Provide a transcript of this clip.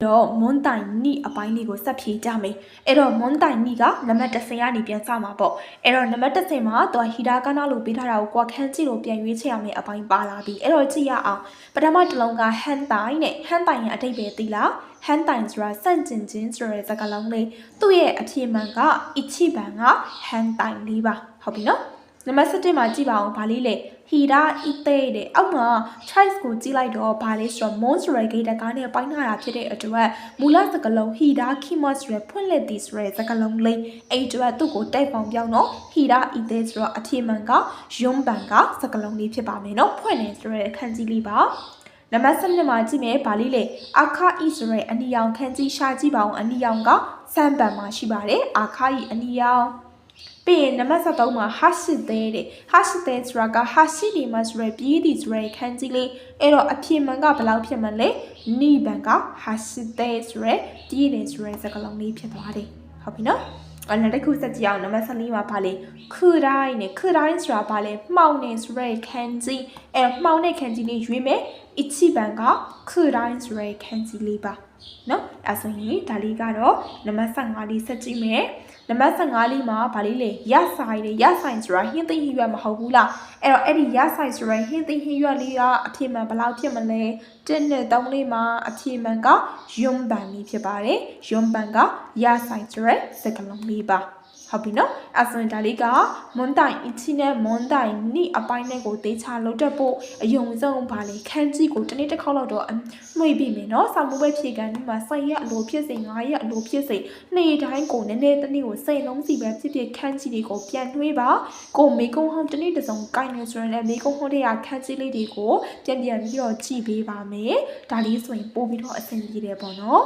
တော့မွန်တိုင်နီအပိုင်းလေးကိုဆက်ဖြေကြမယ်အဲ့တော့မွန်တိုင်နီကနံပါတ်10ကနေပြန်စမှာပေါ့အဲ့တော့နံပါတ်10မှာတော့ဟီဒါကနာလို့ပေးထားတာကိုကွာခန်းကြည့်လို့ပြန်ရွေးချယ်ရမယ်အပိုင်းပါလာပြီအဲ့တော့ကြည့်ရအောင်ပထမတစ်လုံးကဟန်တိုင်နဲ့ဟန်တိုင်ရဲ့အဓိပ္ပာယ်သိလားဟန်တိုင်ဆိုတာစန့်ကျင်ခြင်းဆိုတဲ့စကားလုံးလေးသူ့ရဲ့အဖြေမှန်ကအချီပန်ကဟန်တိုင်လေးပါဟုတ်ပြီနော်နံပါတ်7မှာကြည့်ပါအောင်ဗာလေးလေဟီဒါအီတေတဲ့အောက်မှာ choice ကိုကြည့်လိုက်တော့ဗာလေးဆိုတော့ monster gate ကားနဲ့ပိုင်းထားတာဖြစ်တဲ့အတွက်မူလစကားလုံးဟီဒါခိမတ်ဆိုရဖွင့်လက်သည်ဆိုတဲ့စကားလုံးလေးအဲ့အတွက်သူ့ကိုတိုက်ပေါင်ပြောင်းတော့ဟီဒါအီတေဆိုတော့အဖြေမှန်ကယွန်ပန်ကစကားလုံးလေးဖြစ်ပါမယ်နော်ဖွင့်နေဆိုတဲ့အခန်းကြီးလေးပါနံပါတ်7မှာကြည့်မယ်ဗာလေးလေအခါဤဆိုတဲ့အနီရောင်ခန်းကြီးရှာကြည့်ပါအောင်အနီရောင်ကစံပန်မှာရှိပါတယ်အခါဤအနီရောင်ပြီးရင်နံပါတ်73မှာဟာရှိသေးတဲ့ဟာရှိသေးဆိုတာကဟာရှိဒီမှာဆိုရပြီးဒီဆိုရခန်းကြီးလေးအဲ့တော့အဖြစ်မှန်ကဘယ်လောက်ဖြစ်မလဲနိဗ္ဗာန်ကဟာရှိသေးဆိုရဒီနေဆိုရစကားလုံးလေးဖြစ်သွားတယ်ဟုတ်ပြီနော်အဲ့နောက်တစ်ခုဆက်ကြည့်အောင်နံပါတ်14မှာပါလေခူတိုင်းနဲ့ခူတိုင်းဆိုတာပါလေမှောင်နေဆိုရခန်းကြီးအဲ့မှောင်တဲ့ခန်းကြီးလေးရွေးမယ်အချီပန်ကခူတိုင်းဆိုရခန်းကြီးလေးပါနော်အဲ့ဆိုရင်ဒါလေးကတော့နံပါတ်15လေးဆက်ကြည့်မယ်နံပါတ်15လေးမှာဗာလေးလေရဆိုင်လေရဆိုင်ဆိုတာဟင်းသိဟင်းရွက်မဟုတ်ဘူးလားအဲ့တော့အဲ့ဒီရဆိုင်ဆိုရဟင်းသိဟင်းရွက်လေးကအဖြစ်မှန်ဘယ်လောက်ဖြစ်မလဲ1နဲ့3လေးမှာအဖြစ်မှန်ကယွန်ပန်လေးဖြစ်ပါတယ်ယွန်ပန်ကရဆိုင်ဆိုရစကားလုံးလေးပါဟုတ်ပြီနော်အဲ့ဆိုရင်ဒါလေးကမွန်တိုင်အချီနဲ့မွန်တိုင်နိအပိုင်းနဲ့ကိုတေးချလို့တက်ဖို့အယုံဆုံးပါလေခန်းကြီးကိုတစ်နေ့တစ်ခေါက်လောက်တော့မှွေပြီးမယ်နော်စာမိုးပဲဖြေကန်ဒီမှာ7ရက်အလိုဖြစ်စေ9ရက်အလိုဖြစ်စေနေ့တိုင်းကိုနည်းနည်းတစ်နေ့ကို10လုံးစီပဲဖြစ်ဖြစ်ခန်းကြီးတွေကိုပြန်နှွေးပါကိုမေကုန်းဟောင်းတစ်နေ့တစ်စုံကိုင်နေဆိုရင်လည်းမေကုန်းဟောင်းတွေကခန်းကြီးလေးတွေကိုပြန်ပြီးတော့ကြည့်ပေးပါမယ်ဒါလေးဆိုရင်ပို့ပြီးတော့အဆင်ပြေတယ်ပေါ့နော်